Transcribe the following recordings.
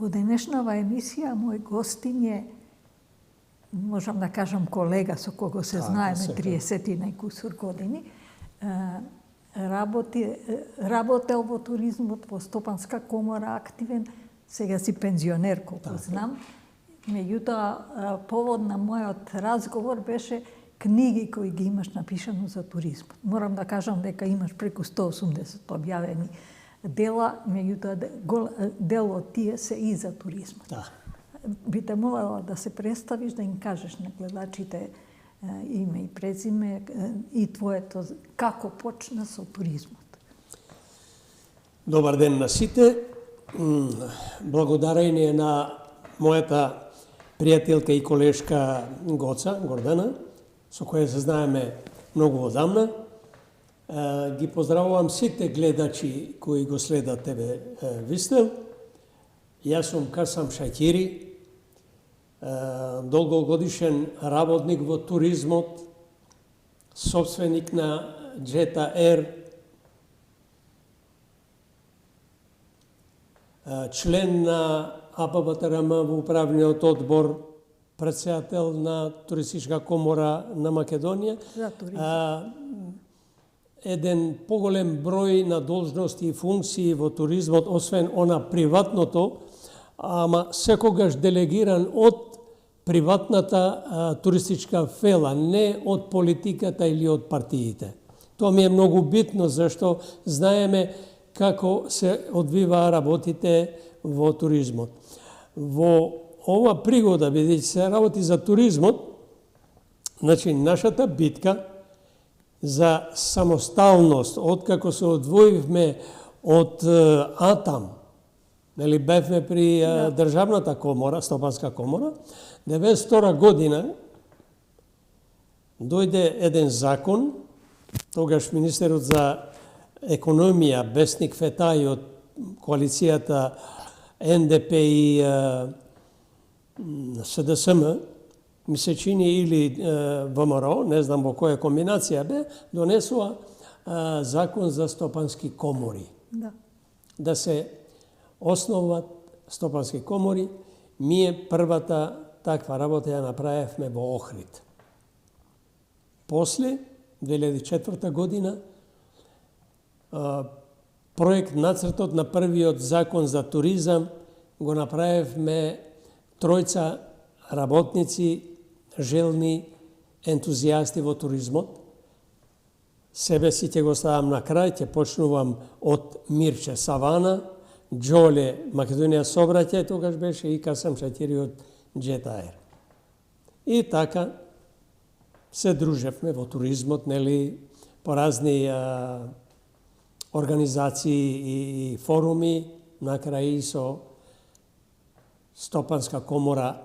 Во денешнава емисија мој гостин е, можам да кажам, колега со кого се знаеме 30 и кусур години. Работел во туризмот, во Стопанска комора активен, сега си пензионер, колку знам. Меѓутоа, повод на мојот разговор беше книги кои ги имаш напишано за туризмот. Морам да кажам дека имаш преку 180 објавени дела, меѓутоа дел од тие се и за туризмот. Да. Би те молела да се представиш, да им кажеш на гледачите име и презиме и твоето, како почна со туризмот. Добар ден на сите. Благодарение на мојата пријателка и колешка Гоца Гордана, со која се знаеме многу одамна. Ги поздравувам сите гледачи кои го следат тебе Вистел. Јас сум Касам Шакири, долгогодишен работник во туризмот, собственик на Джета Ер, член на АПБТРМ во управниот одбор, председател на Туристичка комора на Македонија. Еден поголем број на должности и функции во туризмот, освен она приватното, ама секогаш делегиран од приватната туристичка фела, не од политиката или од партиите. Тоа ми е многу битно, зашто знаеме како се одвиваа работите во туризмот. Во ова пригода, бидејќи се работи за туризмот, значи нашата битка за самосталност, откако се одвоивме од АТАМ, нели бевме при Државната комора, Стопанска комора, 92 година дојде еден закон, тогаш министерот за економија, Бесник Фетај од коалицијата НДП и СДСМ, ми се чини или ВМРО, не знам во која комбинација бе, донесува закон за стопански комори. Да се основат стопански комори. Ние првата таква работа ја направевме во Охрид. После, 2004 година, проект нацртот на првиот закон за туризам го направевме тројца работници, желни ентузијасти во туризмот. Себе си ќе го ставам на крај, ќе почнувам од Мирче Савана, Џоле Македонија Собраќај, тогаш беше и Касам Шакири од Джета Ер. И така се дружевме во туризмот, нели, по разни организации и форуми, накрај и со Стопанска комора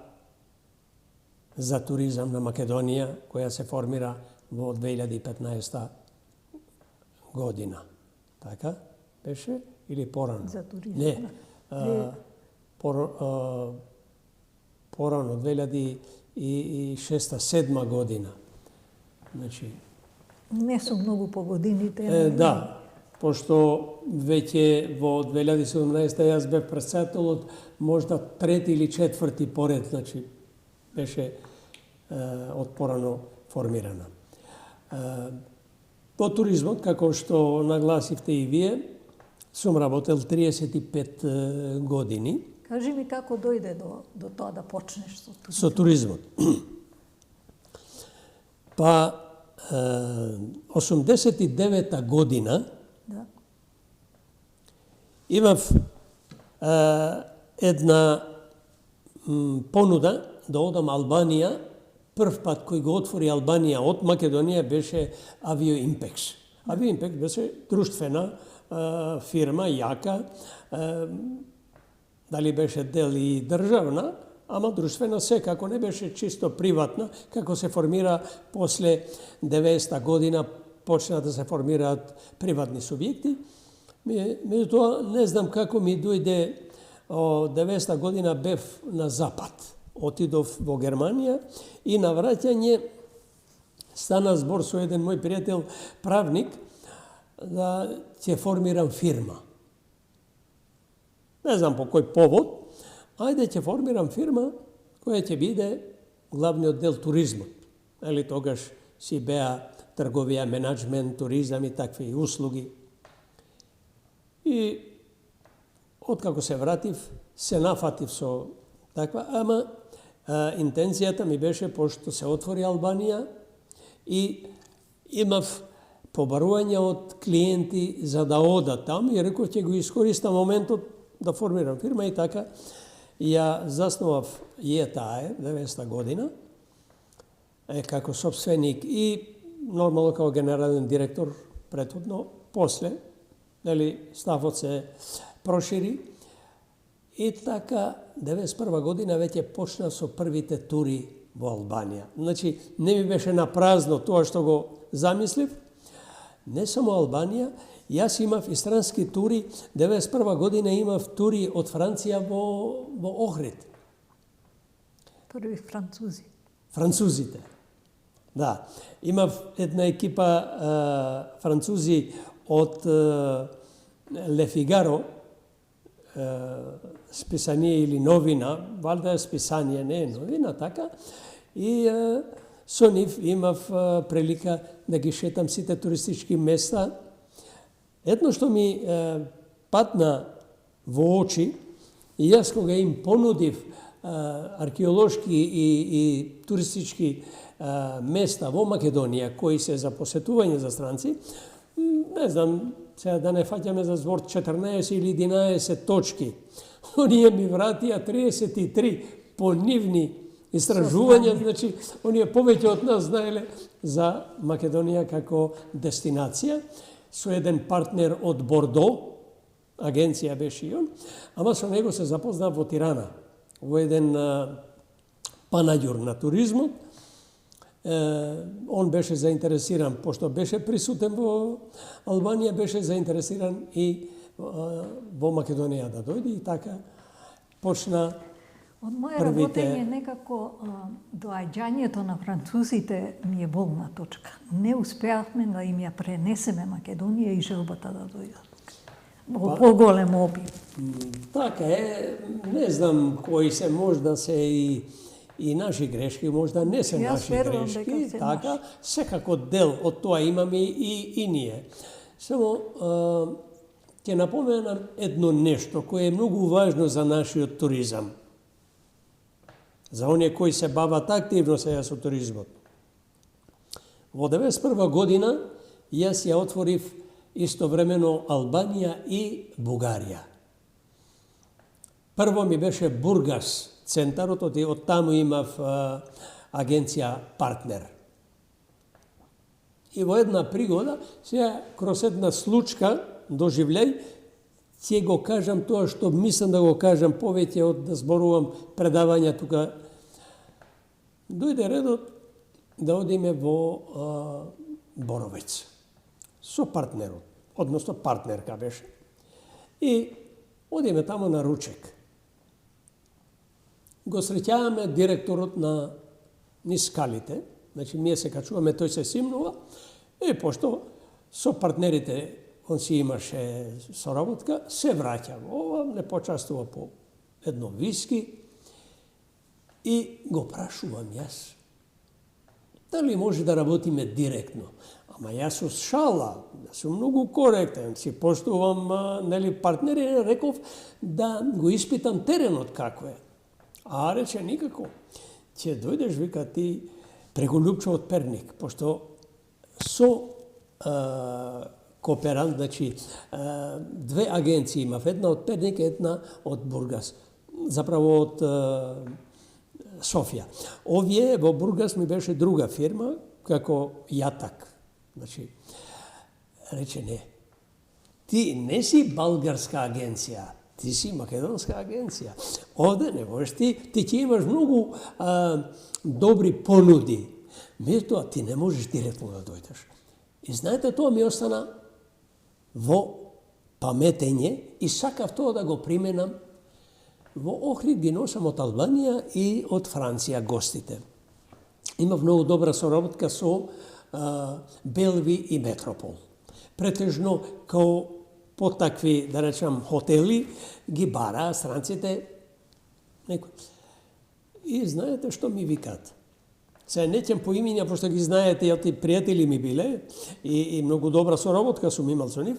за туризам на Македонија, која се формира во 2015 година. Така беше или порано? За туризам. Не. Порано, 2006-2007 година. Значи, не сум многу по годините. Да, пошто веќе во 2017 јас бев председател од можда трети или четврти поред, значи беше од порано формирана. Во туризмот, како што нагласивте и вие, сум работел 35 години. Кажи ми како дојде до тоа да почнеш со туризмот? Со туризмот. Па, 89-та година имав една понуда да одам Албанија. Прв пат кој го отвори Албанија од Македонија беше Авиоимпекс. Авиоимпекс беше друштвена фирма, јака, дали беше дел и државна, ама друштвена секако, не беше чисто приватна, како се формира после 90-та година, почна да се формираат приватни субјекти. Меѓутоа, не знам како ми дојде, 90-та година бев на запад. Отидов во Германија и на враќање стана збор со еден мој пријател, правник, да ќе формирам фирма. Не знам по кој повод, ајде ќе формирам фирма која ќе биде главниот дел туризмот. Ели тогаш си беа трговија, менаџмент, туризам и такви услуги. И откако се вратив, се нафатив со таква, ама интенцијата ми беше, пошто се отвори Албанија и имав побарување од клиенти за да одат там и реков ќе го искористам моментот да формирам фирма и така. Ја заснував ЈТАЕ 90-та година како собственик и нормално како генерален директор претhodно. После, стафот се прошири и така 91 година веќе почнав со првите тури во Албанија. Значи, не ми беше на празно тоа што го замислив. Не само Албанија, јас имав и странски тури. 91 година имав тури од Франција во Охрид. Први французи. Французите. Да. Имав една екипа французи од Ле Фигаро, списание или новина, валда е списание, не е новина, така. И со нив имав прилика да ги шетам сите туристички места. Едно што ми падна во очи, и јас кога им понудив археолошки и туристички места во Македонија, кои се за посетување за странци, не знам, сега да не фаќаме за збор 14 или 11 точки. Оние ми вратија 33 по нивни истражувања, значи, оние повеќе од нас знаеле за Македонија како дестинација, со еден партнер од Бордо, агенција беше и он, ама со него се запознав во Тирана, во еден панаѓур на туризмот. Он беше заинтересиран, пошто беше присутен во Албанија, беше заинтересиран и во Македонија да дојде и така почна Од моје првите... работење некако доаѓањето на французите ми е болна точка. Не успеавме да им ја пренесеме Македонија и желбата да дојдат. Во поголем обим. Така е, не знам кои се, можда се и наши грешки, можда не се наши грешки, така, секако дел од тоа имаме и ние. Само ќе напоменам едно нешто кое е многу важно за нашиот туризам. За оние кои се бават активно сега со туризмот. Во 91 година јас ја отворив истовремено Албанија и Бугарија. Прво ми беше Бургас центарот, од таму имав агенција партнер. И во една пригода, сега кроз една случка, доживлеј, ќе го кажам тоа што мислам да го кажам повеќе од да зборувам предавања тука. Дојде редот да одиме во Боровец со партнерот, односно партнерка беше. И одиме таму на ручек. Го среќаваме директорот на скалите, значи ние се качуваме, тој се симнува, и пошто со партнерите он си имаше соработка, се враќа во ова, не почастува по едно виски и го прашувам јас. Дали може да работиме директно? Ама јас со шала, сум многу коректен, си поштувам партнери, реков да го испитам теренот како е. А рече никако. Ќе дојдеш, вика, ти преку Лјупчо од Перник, пошто со кооперант, значи две агенции имав, една од Перник, една од Бургас, заправо од Софија. Овие во Бургас ми беше друга фирма, како Јатак. Значи, рече не, ти не си българска агенција, ти си македонска агенција. Овде не можеш ти ќе имаш многу добри понуди. Меѓутоа, ти не можеш директно да дојдеш. И знаете, тоа ми остана во паметење и сакав тоа да го применам. Во Охрид ги носам од Албанија и од Франција гостите. Имав многу добра соработка со Белви и Метропол. Претежно као по такви, да речам, хотели ги бараа странците Некој. И знаете што ми викаат? Се неќем по имиња, пошто ги знаете, ја ти пријатели ми биле и многу добра соработка сум имал со нив.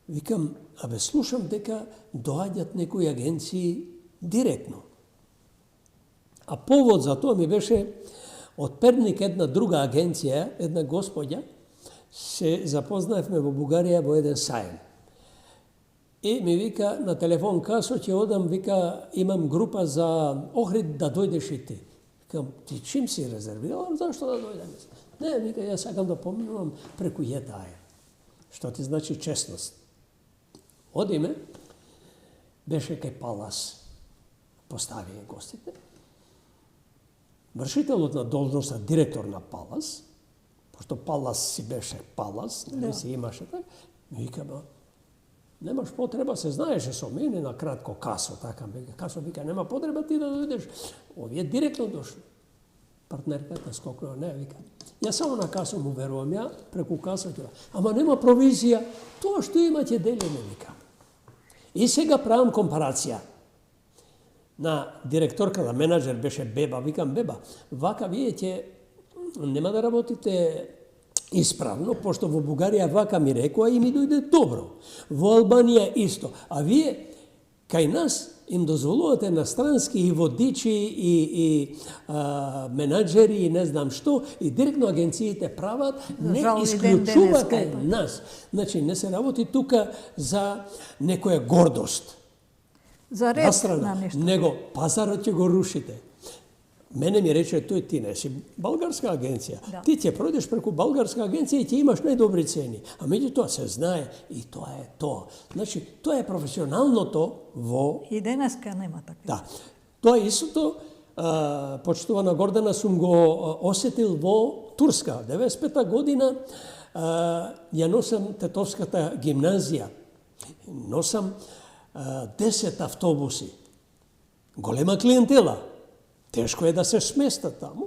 Викам, слушам дека доаѓат некои агенции директно. А повод за тоа ми беше од Перник една друга агенција, една господја, се запознаевме во Бугарија во еден сајм. И ми вика на телефон, Касо, ќе одам, вика, имам група за Охрид да дојдеш и ти. Викам, ти чим си резервирал? Зашто да дојдем? Не, вика, јас сакам да поминувам преку Јетаја. Што ти значи честност. Одиме, беше кај Палас, поставија гостите. Вршителот на должноста, директор на Палас, пошто Палас си беше Палас, не си имаше така, ми вика, немаш потреба, се знаеше со мене на кратко Касо, така, Касо вика, нема потреба ти да дојдеш, овие директно дошли. Партнерката скокнува, не, вика, ја само на Касо му верувам, ја преку Касо ќе, ама нема провизија, тоа што има ќе делиме, вика. И сега правам компарација. На директорката, менаџер беше Беба, викам, Беба, вака вие ќе нема да работите исправно, пошто во Бугарија вака ми рекоа и ми дојде добро. Во Албанија исто. А вие, кај нас, им дозволувате на странски и водичи и менаџери и не знам што, и директно агенциите прават, не исклучувате нас. Значи, не се работи тука за некоја гордост. За ред на нешто. Него пазарот ќе го рушите. Мене ми рече, тој ти не си българска агенција. Да. Ти ќе пројдеш преку българска агенција и ќе имаш најдобри цени. А меѓутоа се знае и тоа е тоа. Значи, тоа е професионалното во... И денеска нема такви. Да. Тоа истото, почитувана Гордана, сум го осетил во Турска. 95-та година ја носам Тетовската гимназија. Носам 10 автобуси. Голема клиентела. Тешко е да се сместат таму.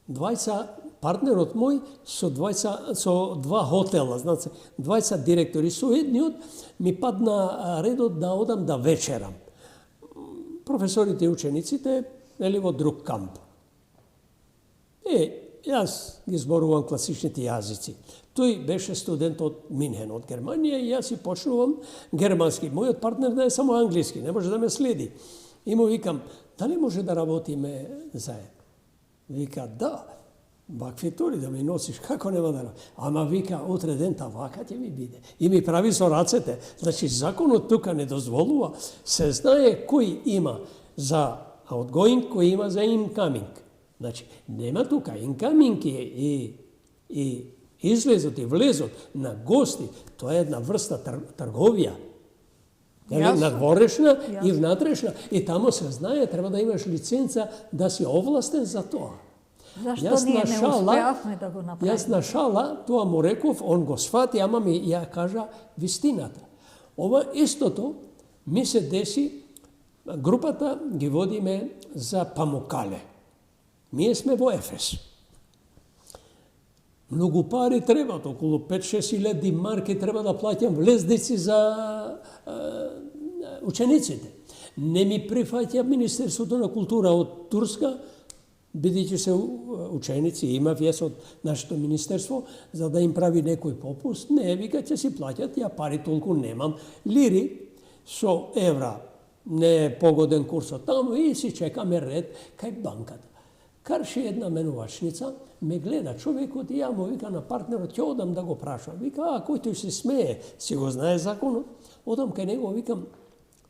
Партнерот мој со два хотела, значи, двајца директори, со едниот ми падна редот да одам да вечерам. Професорите и учениците, нели, во друг камп. Јас ги зборувам класичните јазици. Тој беше студент од Минхен, од Германија, и јас си почнувам германски. Мојот партнер да е само англиски, не може да ме следи. И му викам, дали може да работиме заедно? Вика, да, вакви тури да ми носиш, како нема да работи? Ама вика, утре дента вака ќе ми биде. И ми прави со рацете. Значи, законот тука не дозволува, се знае кој има за outgoing, кој има за incoming. Значи, нема тука incoming и излезот и влезот на гости, тоа е една врста трговија. Надворешна и внатрешна. И тамо се знае, треба да имаш лиценца да си овластен за тоа. Зашто ние не успеавме да го направиме? Јас на шала, тоа му реков, он го свати, ама ми ја кажа вистината. Ова истото ми се деси, групата ги водиме за Памукале. Ние сме во Ефес. Многу пари требат, околу 5-6 илјади марки треба да плаќам влезници за учениците. Не ми прифаќа Министерството на култура од Турска, бидејќи се ученици, имав јас од нашето министерство, за да им прави некој попуст. Не, вика, ќе си плаќат, ја пари толку немам. Лири со евра, не е погоден курсот таму и си чекаме ред кај банката. Карши една менувачница, ме гледа човекот и ја му вика на партнерот, ќе одам да го прашам. Вика, кој тој се смее, си го знае законот. Одам кај него, викам,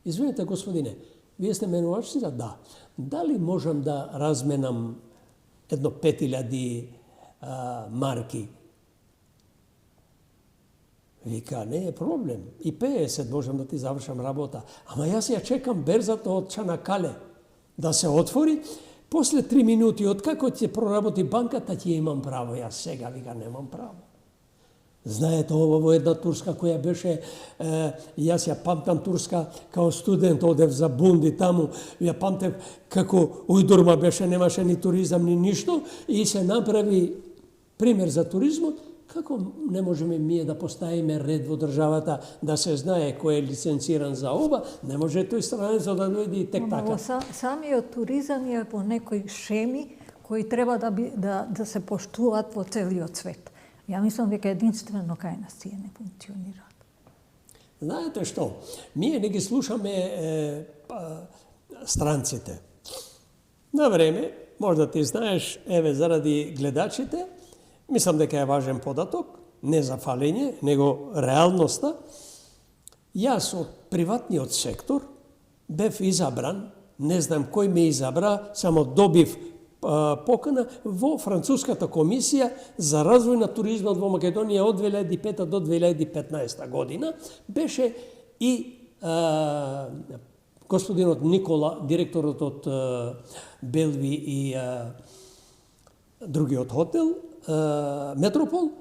извините господине, вие сте менувачница? Да. Дали можам да разменам едно 5000 марки? Вика, не е проблем. И 50 можам да ти завршам работа. Ама јас ја чекам берзата од Чанакале да се отвори. После 3 минути, од како ќе проработи банката, ќе имам право. Јас сега, вика, немам право. Знаете, ова во една Турска која беше, јас ја памтам Турска као студент, одев за Бунди таму, ја памтев како ујдурма беше, немаше ни туризам, ни ништо, и се направи пример за туризмот, како не можеме ние да поставиме ред во државата, да се знае кој е лиценциран за ова, не може тој странецот да дојде и тек така. Самиот туризам е по некои шеми кои треба да се поштуваат во целиот свет. Ја мислам дека единствено кај нас тие не функционираат. Знаете што? Ние не ги слушаме странците. На време, можда ти знаеш, еве заради гледачите, мислам дека е важен податок, не за фалење, него реалноста. Јас од приватниот сектор бев изабран, не знам кој ме изабра, само добив покана во Француската комисија за развој на туризмот во Македонија од 2005 до 2015 година. Беше и господинот Никола, директорот од Белви и другиот хотел, Метропол,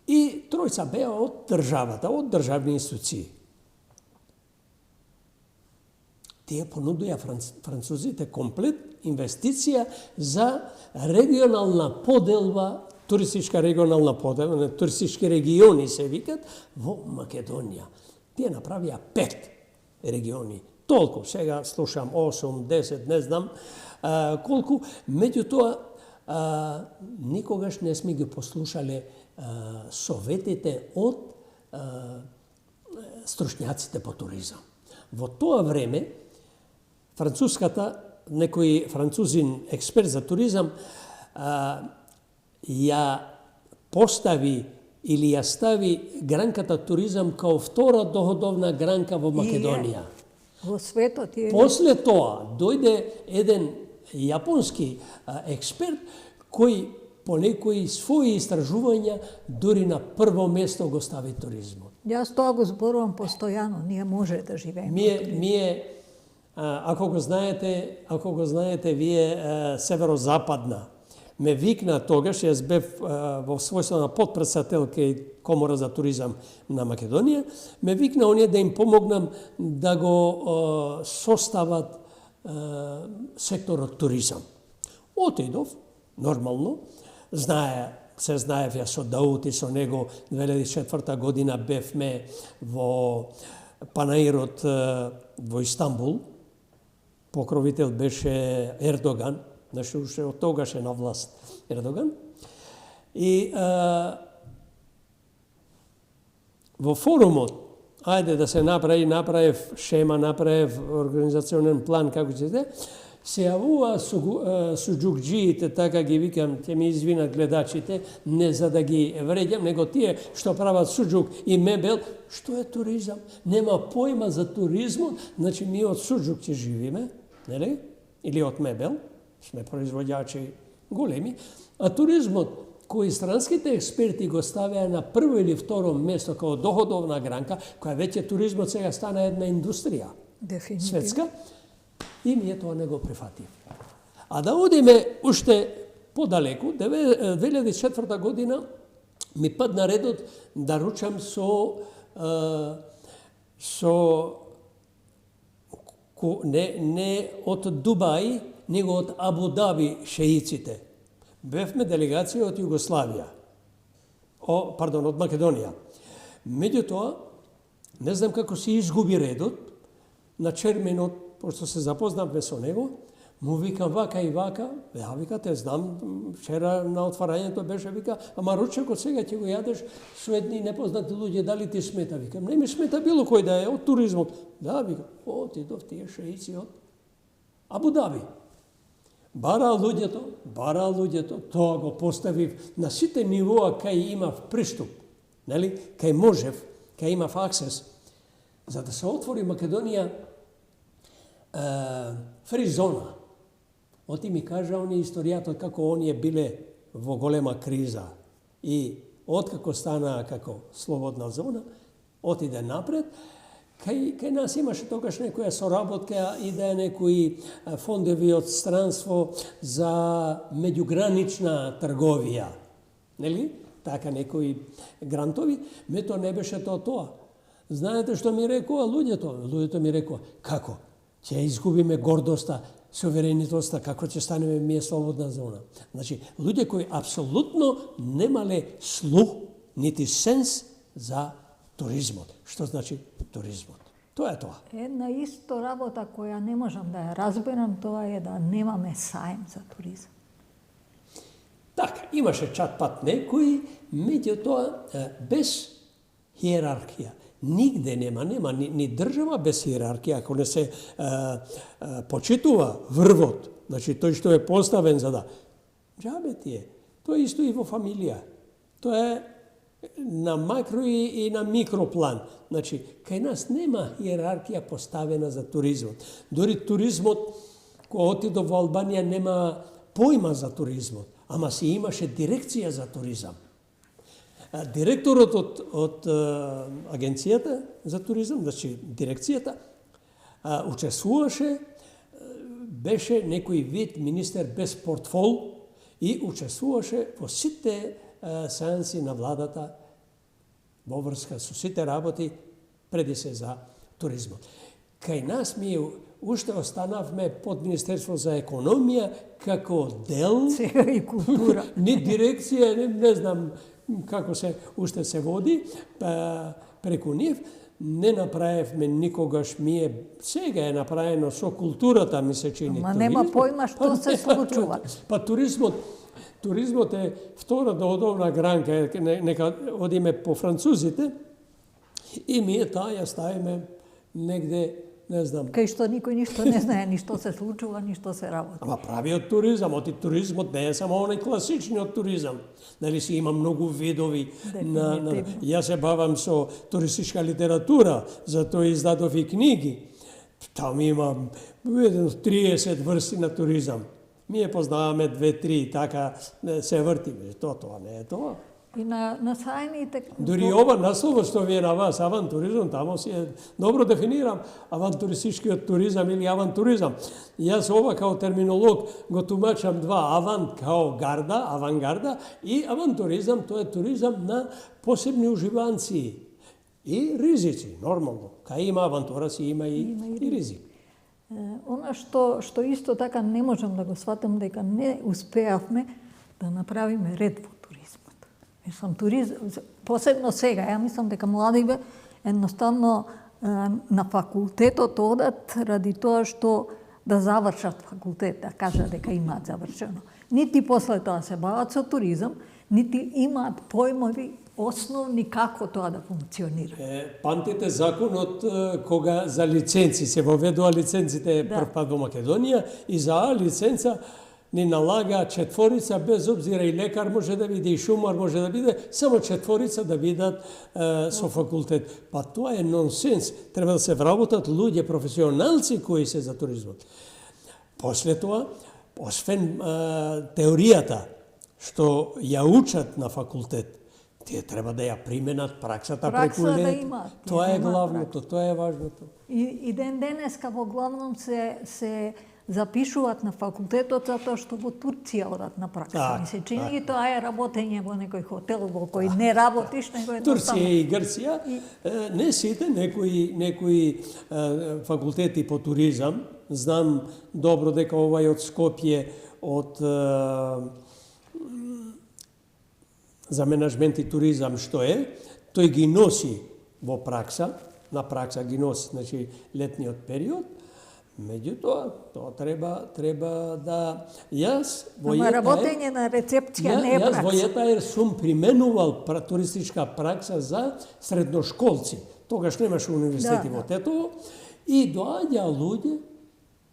и тројца беа од државата, од државни институции. Тие понудија французите комплет инвестиција за регионална поделба, туристичка регионална поделба, туристички региони се викат во Македонија. Тие направија 5 региони. Толку, сега слушам 8, 10, не знам колку, меѓутоа никогаш не сме ги послушале советите од стручњаците по туризам. Во тоа време, француската, некој французин експерт за туризам, ја постави или ја стави гранката туризам као втора доходовна гранка во Македонија. Во светот е... После тоа дојде еден јапонски експерт кој по некои своји истражувања дури на прво место го стави туризмот. Јас тоа го зборувам постојано, ние може да живееме. Ако го знаете вие северозападна, ме викна тогаш, јас бев во својство на подпредседател кај Комора за туризам на Македонија, ме викна оние да им помогнам да го состават секторот туризам. Отидов, нормално, се знаев ја со Даут и со него 2004 година бевме во Панаирот во Истанбул, покровител беше Ердоган, значи уште од тогаш е на власт Ердоган. И во форумот, ајде да се направив шема, направив организационен план, како ќе се јавува суџукџиите, така ги викам, ќе ми извинат гледачите, не за да ги вреѓам, него тие што прават суџук и мебел, што е туризам? Нема појма за туризмот, значи ми од суџук ќе живиме, нели? Или од мебел, сме производјачи големи, а туризмот, кои странските експерти го ставеа на прво или второ место како доходовна гранка, која веќе туризмот сега стана една индустрија светска, и ние тоа не го прифатив. А да одиме уште подалеку, 2004 година ми падна редот да ручам не од Дубај, него од Абу Даби шеиците. Бевме делегација од Југославија, од Македонија. Меѓутоа, не знам како се изгуби редот, на черменот, пошто се запознавме со него, му викам вака и вака, ја вика, те знам, вчера на отварањето беше, вика, ама ручекот сега ќе го јадеш со едни непознати луѓе, дали ти смета? Викам, не ми смета било кој да е, од туризмот. Да, вика, отидов тие шеици од Абу Даби. Бараа луѓето, тоа го поставив на сите нивоа кај имав приступ, нели, кај можев, кај имав аксес, за да се отвори Македонија фри зона. Оти ми кажа оние историјата како оние биле во голема криза и откако стана како слободна зона, отиде напред. Кај нас имаше тогаш некоја соработка и да е некои фондови од странство за меѓугранична трговија. Нели? Така некои грантови, мето не беше тоа. Знаете што ми рекоа луѓето? Луѓето ми рекоа, како? Ќе изгубиме гордоста, суверенитоста, како ќе станеме ние слободна зона. Значи, луѓе кои апсолутно немале слух нити сенс за туризмот. Што значи туризмот? Тоа е тоа. Една исто работа која не можам да ја разберам, тоа е да немаме саем за туризам. Така, имаше чат пат некои, меѓутоа без хиерархија. Нигде нема ни држава без хиерархија, ако не се почитува врвот, значи тој што е поставен за да џабе ти е. Тоа исто и во фамилија. Тоа е на макро и на микро план. Значи, кај нас нема иерархија поставена за туризмот. Дори туризмот, кој отидо во Албанија, нема појма за туризмот, ама си имаше дирекција за туризам. Директорот од агенцијата за туризам, значи дирекцијата, учествуваше, беше некој вид министер без портфол и учествуваше во сите сеанси на владата во врска со сите работи преди се за туризмот. Кај нас ми уште останавме под Министерство за економија како дел, Сега и култура. ни дирекција, не знам како се уште се води преку нив, не направевме никогаш, сега е направено со културата, ми се чини. Ама нема појма што се случува. Па туризмот е втора доодовна гранка, нека одиме по французите и ние таа ја ставиме негде, не знам. Кај што никој ништо не знае, ни што се случува, ни што се работи. Ама правиот туризам, оти туризмот не е само оној класичниот туризам. Нали си има многу видови. Јас се бавам со туристичка литература, затоа издадов и книги. Таму има 30 врсти на туризам. Ние познаваме 2-3, така се вртиме. Тоа не е тоа. И на сајмите... Дури ова наслова што ви е на вас, авантуризам, тамо си е добро дефинирам, авантуристичкиот туризам или авантуризам. Јас ова као терминолог го тумачам два, авант као гарда, авангарда и авантуризам, тоа е туризам на посебни уживанци и ризици, нормално. Кај има авантура си има и ризик. Она што исто така не можам да го сватам, дека не успеавме да направиме ред во туризмот. Мислам, туризм, посебно сега, ја мислам дека младиве едноставно на факултетот одат ради тоа што да завршат факултет, да кажат дека имаат завршено. Нити после тоа се бават со туризам, нити имаат појмови основни како тоа да функционира. Памтите законот кога за лиценци се воведува лиценците прв пат во Македонија и за А лиценца ни налага четворица, без обзира и лекар може да биде, и шумар може да биде, само четворица да бидат со факултет. Па тоа е нонсенс. Треба да се вработат луѓе, професионалци кои се за туризмот. После тоа, освен теоријата, што ја учат на факултет, тие треба да ја применат праксата преку лет. Тоа е главното, тоа е важното. И ден денеска во главном се запишуваат на факултетот затоа што во Турција одат на пракса. Ми се чини и тоа е работење во некој хотел во кој не работиш, него едноставно. Турција и Грција, не сите, некои факултети по туризам, знам добро дека овај од Скопје, од за менеджмент и туризам што е, тој ги носи во пракса, на пракса ги носи, значи летниот период. Меѓутоа, тоа треба да јас во Ама работење на рецепција не е пракса. Јас во ЕТАЕР сум применувал туристичка пракса за средношколци. Тогаш немаше универзитети во Тетово и доаѓа луѓе,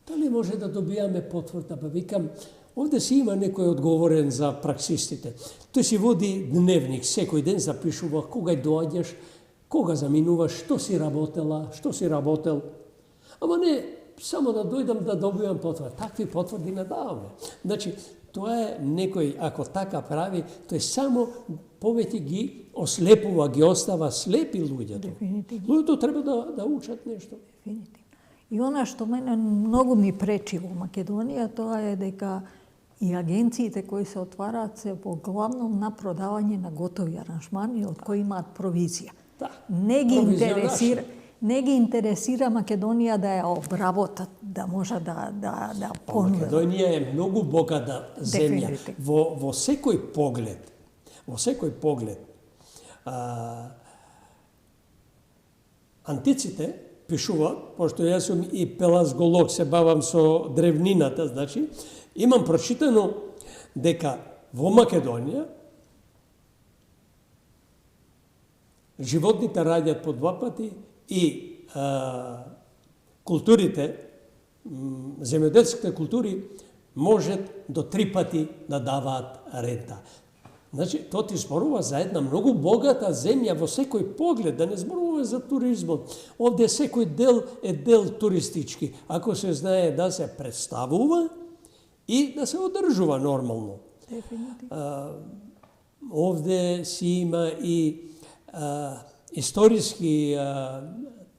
дали може да добијаме потврда, па викам, овде си има некој одговорен за праксистите. Тој си води дневник, секој ден запишува кога доаѓаш, кога заминуваш, што си работела, што си работел. Ама не само да дојдам да добивам потврда. Такви потврди не даваме. Значи, тоа е некој, ако така прави, тој само повеќе ги ослепува, ги остава слепи луѓето. Дефинитивно. Луѓето треба да учат нешто. Дефинитивно. И она што мене многу ми пречи во Македонија, тоа е дека и агенциите кои се отвараат се во главном на продавање на готови аранжмани од кои имаат провизија. Да. Не ги интересира Македонија да ја обработат, да може да понудат. Македонија е многу богата земја во секој поглед. Во секој поглед. Антиците пишуваат, пошто јас сум и пелазголог, се бавам со древнината, значи, имам прочитано дека во Македонија животните раѓаат по 2 пати и културите, земјоделските култури, можат до 3 пати да даваат рента. Значи, тоа ти зборува за една многу богата земја во секој поглед, да не зборуваме за туризмот. Овде секој дел е дел туристички, ако се знае да се представува и да се одржува нормално. Овде си има и историски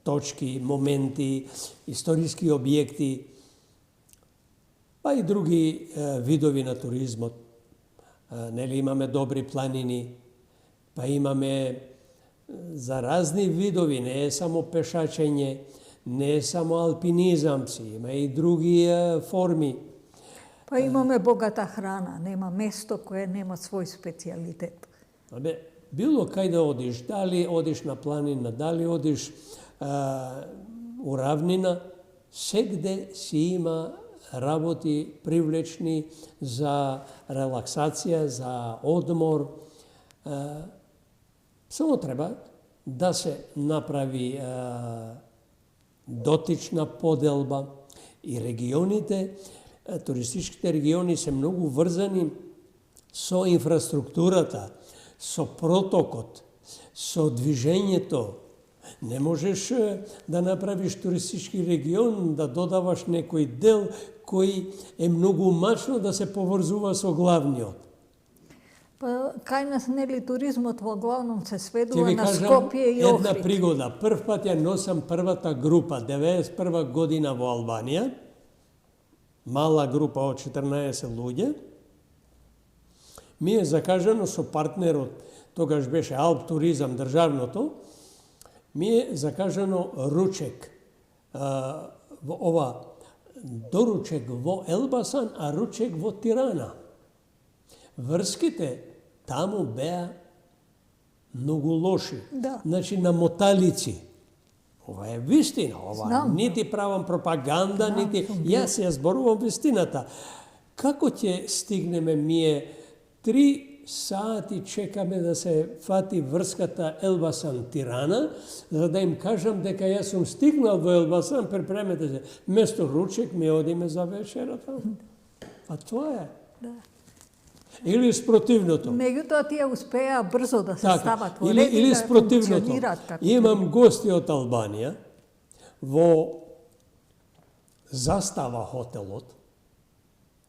точки, моменти, историски објекти, па и други видови на туризмот. Нели имаме добри планини, па имаме за разни видови, не е само пешачење, не е само алпинизам, си има и други форми. Па имаме богата храна, нема место кое нема свој специјалитет. Било кај да одиш, дали одиш на планина, дали одиш у равнина, сегде си има работи привлечни за релаксација, за одмор. Само треба да се направи дотична поделба и регионите, туристичките региони се многу врзани со инфраструктурата, со протокот, со движењето. Не можеш да направиш туристички регион, да додаваш некој дел кој е многу мачно да се поврзува со главниот. Па кај нас нели туризмот во главном се Ќе сведува ви на кажам Скопје и една Охрид. пригода. Прв пат ја носам првата група, 91 година во Албанија. Мала група од 14 луѓе. Ми е закажано со партнерот, тогаш беше Алп туризам државното, ми е закажано ручек. Доручек во Елбасан, а ручек во Тирана. Врските таму беа многу лоши. Да. Значи на моталици. Ова е вистина, ова Знам. нити правам пропаганда, Знам, нити сум бил. јас ја зборувам вистината. Како ќе стигнеме ние 3 сати чекаме да се фати врската Елбасан-Тирана, за да им кажам дека јас сум стигнал во Елбасан, припремете се. Место ручек ми одиме за вечера таму. А тоа е. Да. Или спротивното. Меѓутоа тие успеа брзо да се стават во или, ред и или да спротивното. функционираат како Имам гости од Албанија во Застава хотелот.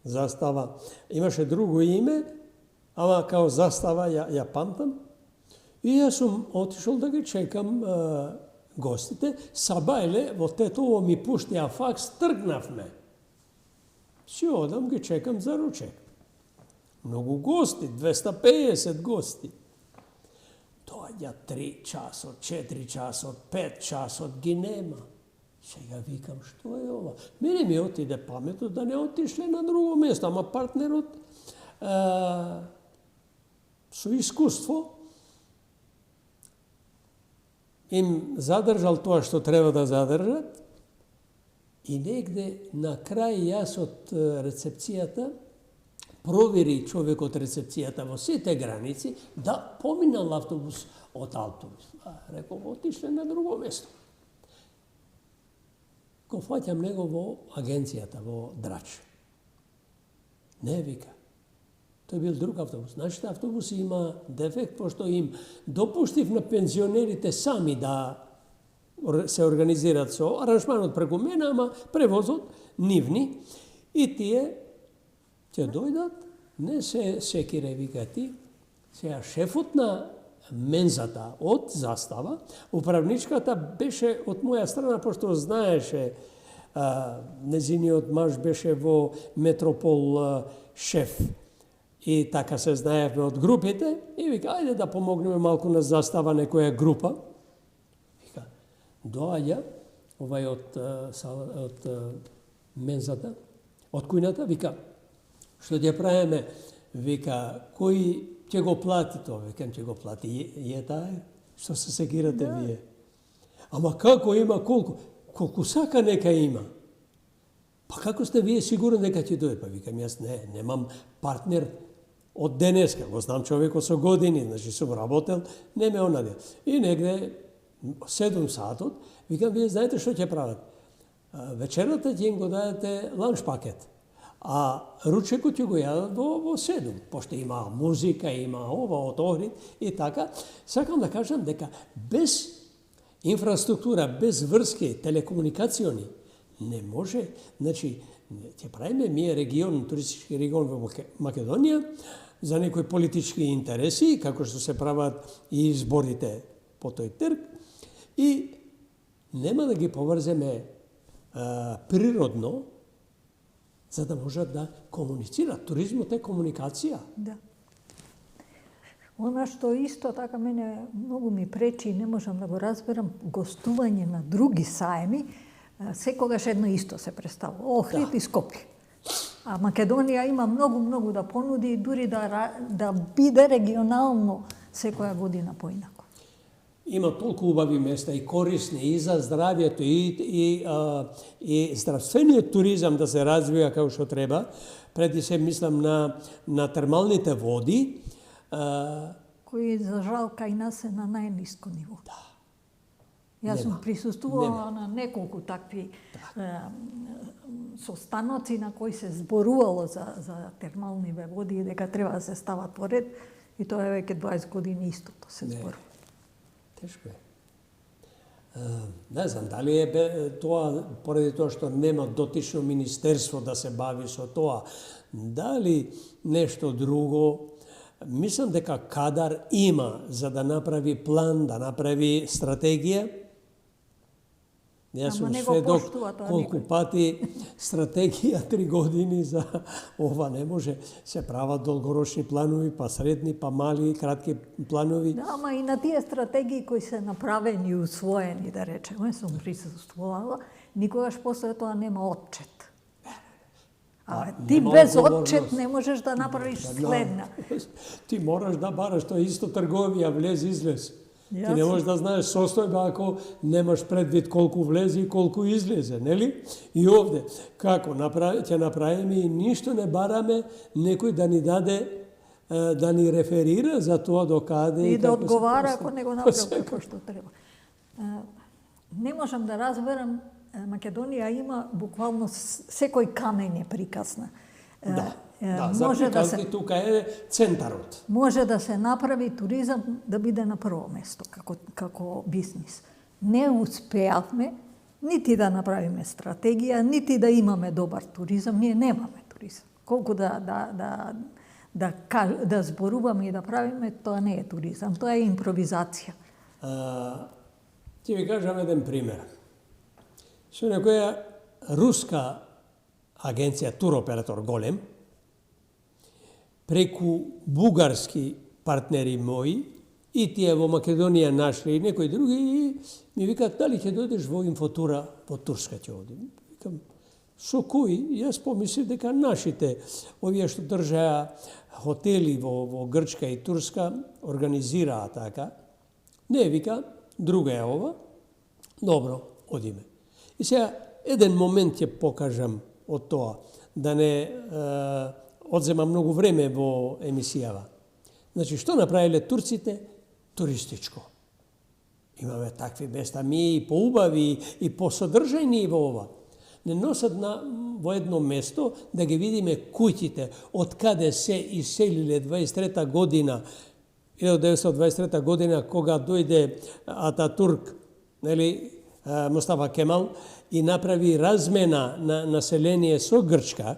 Застава имаше друго име, ама као Застава ја памтам. И јас сум отишол да ги чекам гостите. Сабајле во Тетово ми пуштија факс, тргнавме. Си одам ги чекам за ручек. Многу гости, 250 гости. Доаѓа 3 часот, 4 часот, 5 часот, ги нема. Сега викам, што е ова? Мене ми отиде паметот да не отишле на друго место, ама партнерот со искуство им задржал тоа што треба да задржат и негде на крај јас од рецепцијата провери човек од рецепцијата во сите граници да поминал автобус од автобус. Рекол, отишле на друго место. Го фаќам него во агенцијата, во Драч. Не, вика. Тој бил друг автобус. Нашите автобуси има дефект, пошто им допуштив на пензионерите сами да се организираат со аранжманот преку мене, ама превозот нивни. И тие ќе дојдат, не се секире, вика ти. Сега шефот на мензата од Застава, управничката беше од моја страна, пошто знаеше, незиниот маж беше во Метропол шеф. И така се знаевме од групите, и вика, ајде да помогнеме малку на Застава некоја група. Вика, доаѓа овај од мензата, од кујната, вика, што ќе правиме, вика, кој ќе го плати тоа? Викам, ќе го плати таа, што се секирате вие. Ама како има, колку сака нека има. Па како сте вие сигурни дека ќе дојде? Па викам, јас немам партнер од денеска, го знам човекот со години, значи сум работел, не ме онаде. И негде 7 сатот, викам, вие знаете што ќе прават? Вечерата ќе им го дадете ланч пакет, а ручекот ќе го јадат во 7, пошто има музика, има ова од Охрид и така. Сакам да кажам дека без инфраструктура, без врски, телекомуникациони, не може, значи, ќе правиме ние регион, туристички регион во Македонија, за некои политички интереси, како што се прават и изборите по тој трг, и нема да ги поврземе природно, за да можат да комуницират. Туризмот е комуникација. Да. Она што исто така мене многу ми пречи и не можам да го разберам, гостување на други саеми, секогаш едно исто се представува. Охрид и Скопје. А Македонија има многу да понуди, дури да биде регионално секоја година поинако. Има толку убави места и корисни и за здравјето и здравствениот туризам да се развива како што треба. Преди се мислам на термалните води, кои за жал кај нас се на најниско ниво. Да. Јас сум присуствувала на неколку такви состаноци на кои се зборувало за термалниве води и дека треба да се стават во ред, и тоа е веќе 20 години истото се зборува. Тешко е. Не знам, дали е тоа, поради тоа што нема дотично министерство да се бави со тоа, дали нешто друго. Мислам дека кадар има за да направи план, да направи стратегија. Јас сум сведок колку пати стратегија 3 години за ова не може. Се прават долгорочни планови, па средни, па мали, кратки планови. Да, ама и на тие стратегии кои се направени и усвоени, да речеме, сум присуствувала, никогаш после тоа нема отчет. Ти без отчет не можеш да направиш следна. Ти мораш да бараш, тоа исто трговија, влез-излез. Ти не можеш да знаеш состојба ако немаш предвид колку влезе и колку излезе, нели? И овде, како ќе направиме и ништо не бараме некој да ни даде, да ни реферира за тоа докаде и да одговара ако не го направи како што треба. Не можам да разберам, Македонија има буквално секој камење е приказна. може да се тука е центарот. Може да се направи туризам да биде на прво место како бизнис. Не успеавме нити да направиме стратегија, нити да имаме добар туризам, ние немаме туризам. Колку да зборуваме и да правиме, тоа не е туризам, тоа е импровизација. Ќе ви кажам еден пример. Со некоја руска агенција, туроператор голем, преку бугарски партнери мои, и тие во Македонија нашли и некои други, и ми викаат, дали ќе дојдеш во инфотура во Турска ќе одим? Викам, со кои? Јас помислив дека нашите, овие што држаа хотели во Грчка и Турска, организираа така. Не, вика, друга е ова. Добро, одиме. И сега, еден момент ќе покажам од тоа, да не одзема многу време во емисијава. Значи, што направиле турците? Туристичко. Имаме такви места, ми и поубави, и посодржајни во ова. Не носат во едно место да ги видиме куќите, од каде се иселиле 23 година, 1923 година, кога дојде Ататурк, нели, Мустафа Кемал, и направи размена на население со Грчка,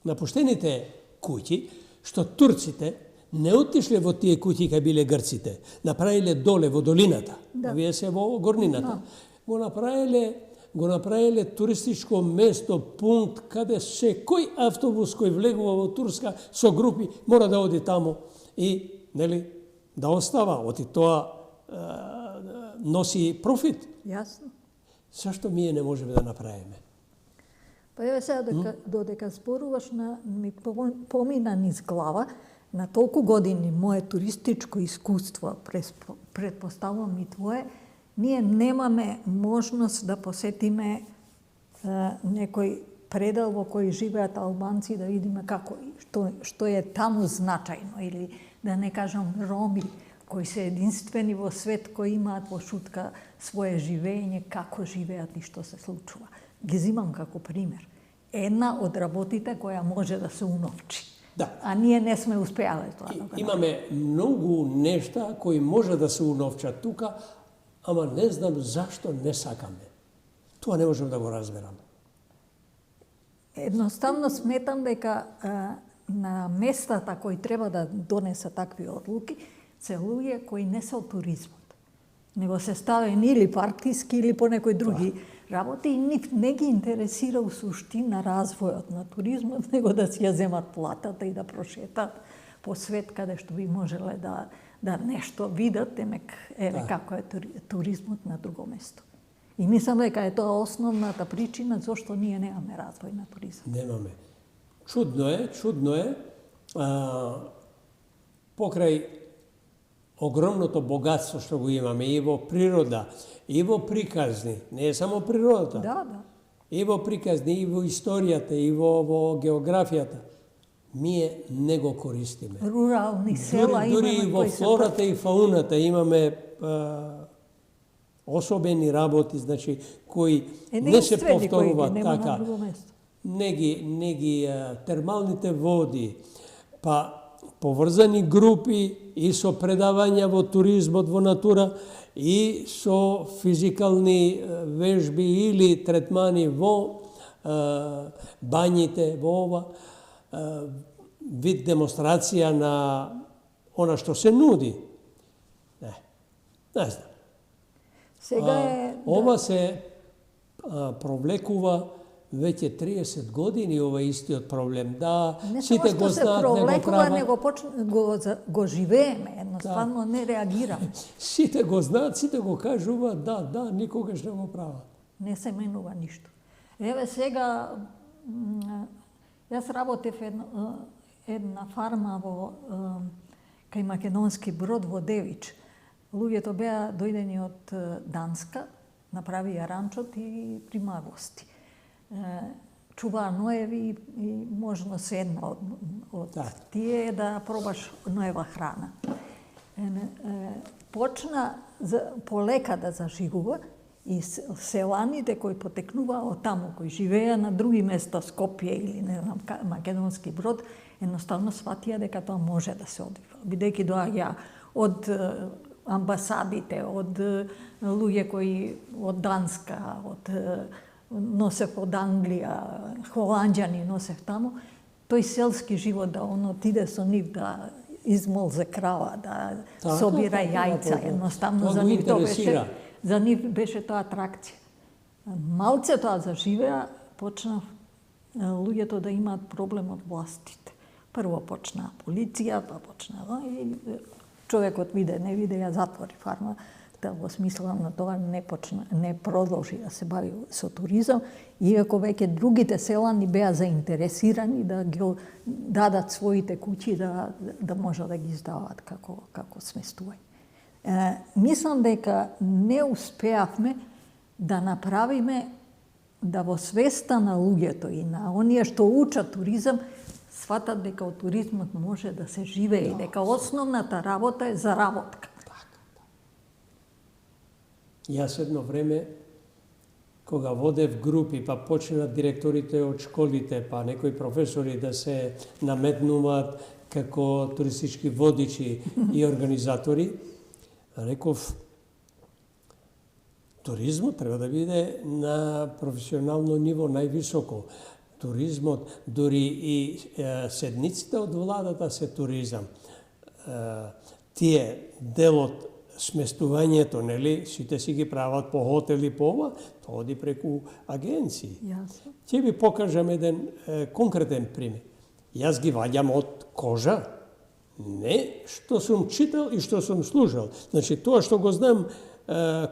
напуштените куќи, што турците не отишле во тие куќи кај биле грците, направиле доле во долината, овие се во горнината. Го направиле туристичко место, пункт, каде секој автобус кој влегува во Турска со групи мора да оди таму и, нели, да остава, оти тоа носи профит. Јасно. Зашто ние не можеме да направиме? Па еве сега додека зборуваш ми помина низ глава на толку години мое туристичко искуство, предпоставувам и твое, ние немаме можност да посетиме некој предел во кој живеат албанци, да видиме како што е таму значајно, или да не кажам роми кои се единствени во свет, кои имаат во шутка свое живење, како живеат и што се случува. Ги зимам како пример. Една од работите која може да се уновчи. Да. А ние не сме успеале тоа. Имаме многу нешта кои може да се уновчат тука, ама не знам зашто не сакаме. Тоа не можам да го разберам. Едноставно сметам дека на местата кои треба да донесат такви одлуки, се луѓе кои не се од туризмот, него се ставени или партиски или по некои други работи и нив не ги интересира у суштина развојот на туризмот, него да си ја земат платата и да прошетат по свет каде што би можеле да нешто видат, темек еве како е туризмот на друго место. И мислам дека е тоа основната причина зошто ние немаме развој на туризам. Немаме. Чудно е, покрај огромното богатство што го имаме и во природа, и во приказни, не е само природата. Да. И во приказни, и во историјата, и во географијата. Ние не го користиме. Рурални села имаме. Дури и во флората и фауната имаме особени работи, значи, кои не се повторуваат така. Не ги термалните води, па поврзани групи и со предавања во туризмот во натура и со физикални вежби или третмани во бањите, во ова вид демонстрација на она што се нуди. Не знам. Сега ова се провлекува веќе 30 години, ова истиот проблем. Да, сите го знаат, не го прават. Него го живееме, едноставно не реагираме. Сите го знаат, сите го кажуваат, да, никогаш не го прават. Не се менува ништо. Еве сега, јас работев една фарма кај Македонски Брод во Девич. Луѓето беа дојдени од Данска, направија ранчот и примаа гости. Чуваа ноеви и можно се едно од тие да пробаш ноева храна. Почна полека да зажигува и селаните кои потекнуваа од таму, кои живееа на други места, Скопје или не знам, Македонски Брод, едноставно сватија дека тоа може да се одвива. Бидејќи доаѓа од амбасадите, од луѓе кои од Данска, носев од Англија, холанѓани носев таму, тој селски живот да он отиде со нив да измолзе крава, да собира јајца, едноставно за нив беше тоа атракција. Малце тоа заживеа, почна луѓето да имаат проблем од властите. Прво почна полиција, па почна и човекот не виде, ја затвори фарма. Во смисла на тоа не продолжи да се бави со туризам, иако веќе другите селани беа заинтересирани да ги дадат своите куќи да може да ги издаваат како сместување. Мислам дека не успеавме да направиме да во свеста на луѓето и на оние што учат туризам сватат дека од туризмот може да се живее и дека основната работа е заработка. Јас едно време, кога водев групи, па почнат директорите од школите, па некои професори да се наметнуваат како туристички водичи и организатори, реков, туризмот треба да биде на професионално ниво највисоко. Туризмот, дури и седниците од владата се туризам. Тие делот сместувањето, нели, сите си ги прават по хотели, по ова, тоа оди преку агенции. Ќе ви покажам еден конкретен пример. Јас ги ваѓам од кожа, не што сум читал и што сум слушал. Значи, тоа што го знам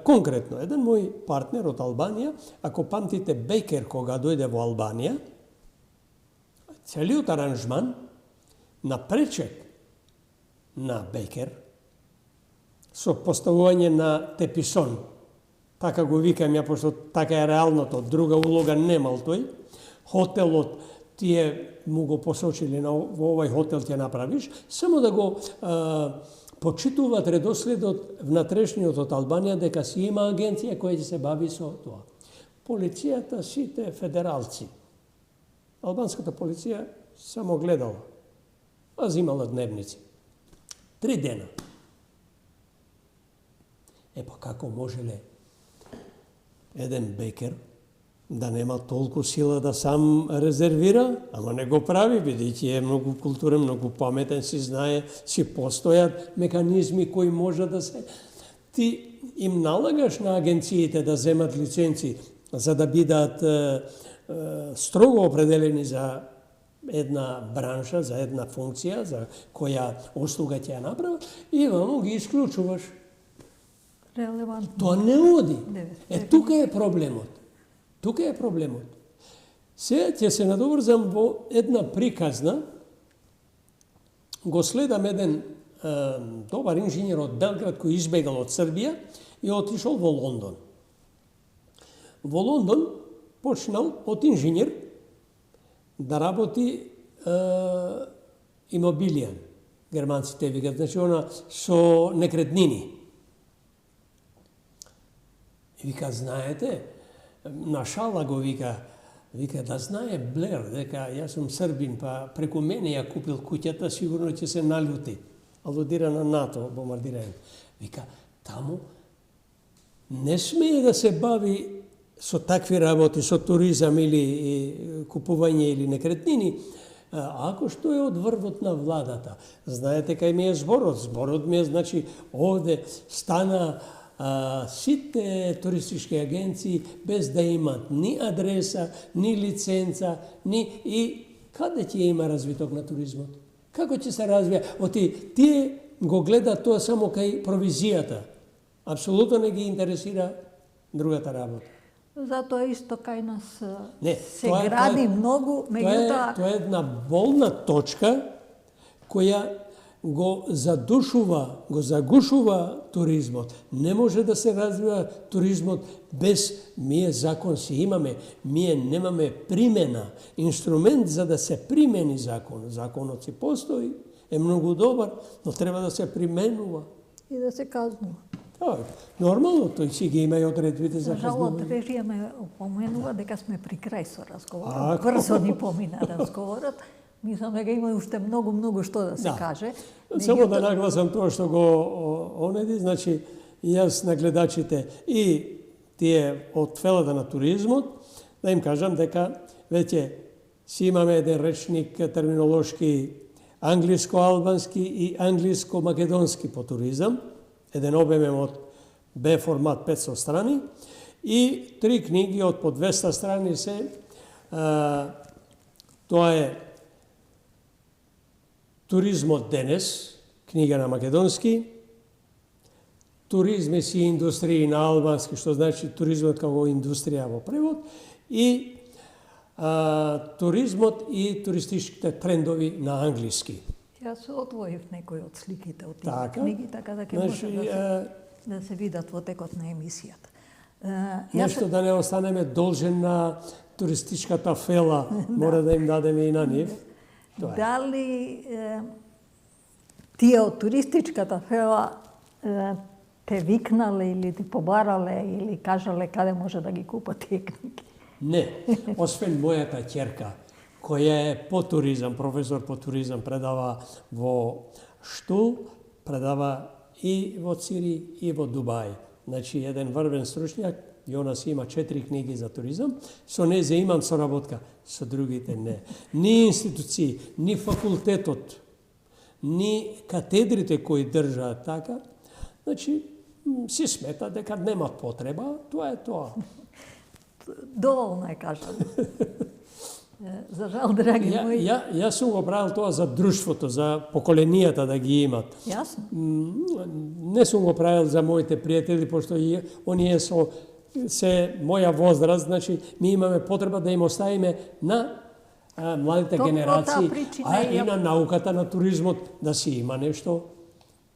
конкретно, еден мој партнер од Албанија, ако памтите Бекер кога дојде во Албанија, целиот аранжман на пречек на Бекер со поставување на теписон, така го викам ја, пошто така е реалното, друга улога немал тој, хотелот тие му го посочили во овај хотел ќе направиш, само да го почитуваат редоследот внатрешниот од Албанија дека си има агенција која ќе се бави со тоа. Полицијата сите федералци. Албанската полиција само гледала, а земала дневници. 3 дена. Па како можеле еден Бекер да нема толку сила да сам резервира, ама не го прави, бидејќи е многу културен, многу паметен, си знае, си постојат механизми кои може да се... Ти им налагаш на агенциите да земат лиценци за да бидат строго определени за една бранша, за една функција, за која услуга ќе ја направат, и вамо ги исклучуваш. Релевантно. Тоа не оди. Тука е проблемот. Тука е проблемот. Сега ќе се надоврзам во една приказна. Го следам еден добар инженер од Белград кој избегал од Србија и отишол во Лондон. Во Лондон почнал од инженер да работи имобилијан. Германците викат, значи она со некретнини. И вика, знаете, на шала го вика да знае Блер дека јас сум србин, па преку мене ја купил куќата, сигурно ќе се налјути. Алудира на НАТО бомбардирање. Вика, таму не смее да се бави со такви работи, со туризам или купување или некретнини, ако што е од врвот на владата. Знаете кај ми е зборот? Зборот ми е, значи, овде стана сите туристички агенции без да имат ни адреса, ни лиценца, ни и каде ќе има развиток на туризмот? Како ќе се развија? Тие го гледаат тоа само кај провизијата. Апсолутно не ги интересира другата работа. Затоа исто кај нас се тоа гради многу, меѓутоа... Тоа е една болна точка која го загушува туризмот. Не може да се развива туризмот без ние закон си имаме. Ние немаме примена, инструмент за да се примени закон. Законот си постои, е многу добар, но треба да се применува. И да се казнува. Нормално, тој си ги има и одредбите за казнување. Жалот, режија ме опоменува дека сме при крај со разговорот. Брзо ни помина разговорот. Мислам дека има уште многу што да се каже. Само да нагласам тоа што го онеди, значи јас на гледачите и тие од фелата на туризмот, да им кажам дека веќе си имаме еден речник терминолошки англиско-албански и англиско-македонски по туризам, еден обемен од Б формат 500 страни и 3 книги од по 200 страни се. Тоа е Туризмот денес, книга на македонски, Туризми си индустрии на албански, што значи туризмот како индустрија во превод, и туризмот и туристичките трендови на англиски. Јас отвоив некои од сликите од тие книги, така да ќе може да се видат во текот на емисијата. Нешто да не останеме должен на туристичката фела, мора да им дадеме и на нив. Дали тие од туристичката фела те викнале или ти побарале или кажале каде може да ги купат тие книги? Не, освен мојата ќерка, која е по туризам, професор по туризам, предава во Штул, предава и во Цири и во Дубај. Значи, еден врвен стручњак, Јонас има 4 книги за туризам, со незе имам соработка, со другите не. Ни институции, ни факултетот, ни катедрите кои држаат така, значи, си смета дека немат потреба, тоа е тоа. Доволно е кажано. За жал, драги мои. Јас сум го правил тоа за друштвото, за поколенијата да ги имат. Јасно. Не сум го правил за моите пријатели, пошто и оние се моја возраст, значи ми имаме потреба да им оставиме на младите генерации, и на науката, на туризмот, да си има нешто.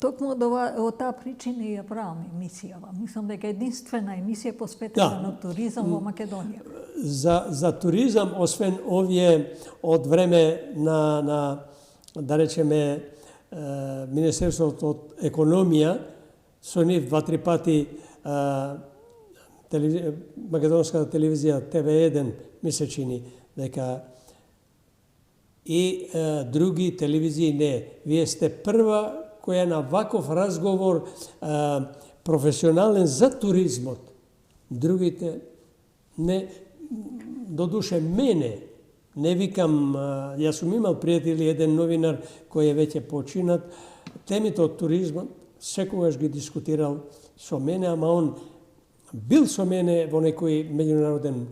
Токму од таа причина ја правам емисијава. Мислам дека единствена емисија посветена на туризам во Македонија. За туризам, освен овие од време на да речеме Министерството од економија, со нив 2-3 пати македонската телевизија ТВ1 ми се чини дека и други телевизии не. Вие сте прва која на ваков разговор професионален за туризмот. Другите не, додуше мене, не викам, јас сум имал пријатели, еден новинар кој е веќе починат, темите од туризмот секогаш ги дискутирал со мене, ама он бил со мене во некој меѓународен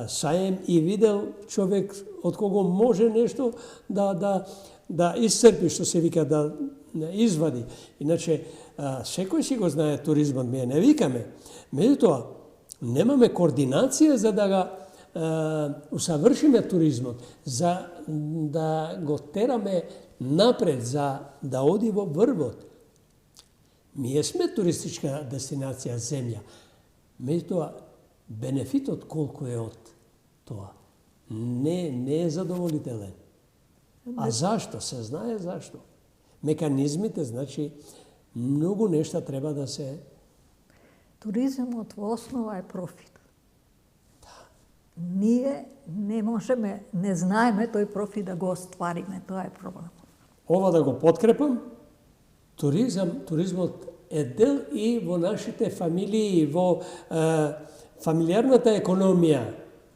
саем и видел човек од кого може нешто да исцрпи, што се вика, да извади. Иначе, секој си го знае туризмот, ние не викаме. Меѓутоа, немаме координација за да го усавршиме туризмот, за да го тераме напред, за да оди во врвот. Ние сме туристичка дестинација, земја. Меѓутоа, бенефитот колку е од тоа не е задоволителен. А зашто? Се знае зашто. Меканизмите, значи, многу нешта треба да се... Туризмот во основа е профит. Ние не можеме, не знаеме тој профит да го оствариме, тоа е проблем. Ова да го подкрепам, туризмот е дел и во нашите фамилии, во фамилиарната економија,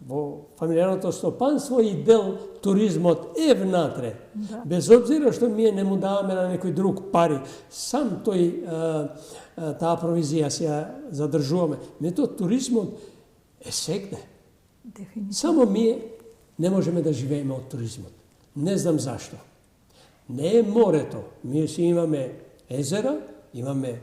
во фамилиарното стопанство и дел туризмот е внатре. Да. Без обзира што ние не му даваме на некој друг пари, сам таа провизија се ја задржуваме. Мето туризмот е сегде. Дефинитивно. Само ние не можеме да живееме од туризмот. Не знам зашто. Не е морето. Ние си имаме езера, имаме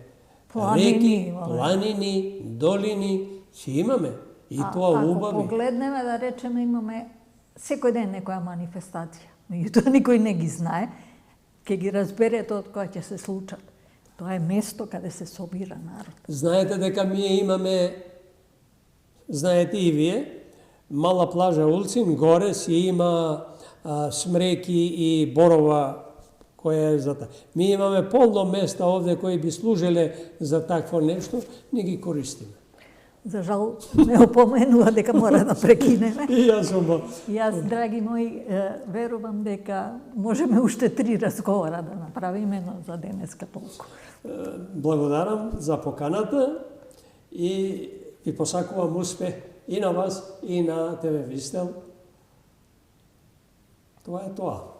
реки, планини, долини, си имаме. И тоа убави. Ако погледнеме, да речеме, имаме секој ден некоја манифестација. Меѓутоа никој не ги знае, ќе ги разберете од која ќе се случат. Тоа е место каде се собира народ. Знаете дека ние имаме, знаете и вие, мала плажа Улцин, горе си има смреки и борова која е за таа. Ми имаме полно места овде кои би служеле за такво нешто, не ги користиме. За жал, ме опоменува дека мора да прекинеме. И јас, драги мои, верувам дека можеме уште 3 разговора да направиме, но за денеска толку. Благодарам за поканата и ви посакувам успех и на вас, и на ТВ Вистел. Тоа е тоа.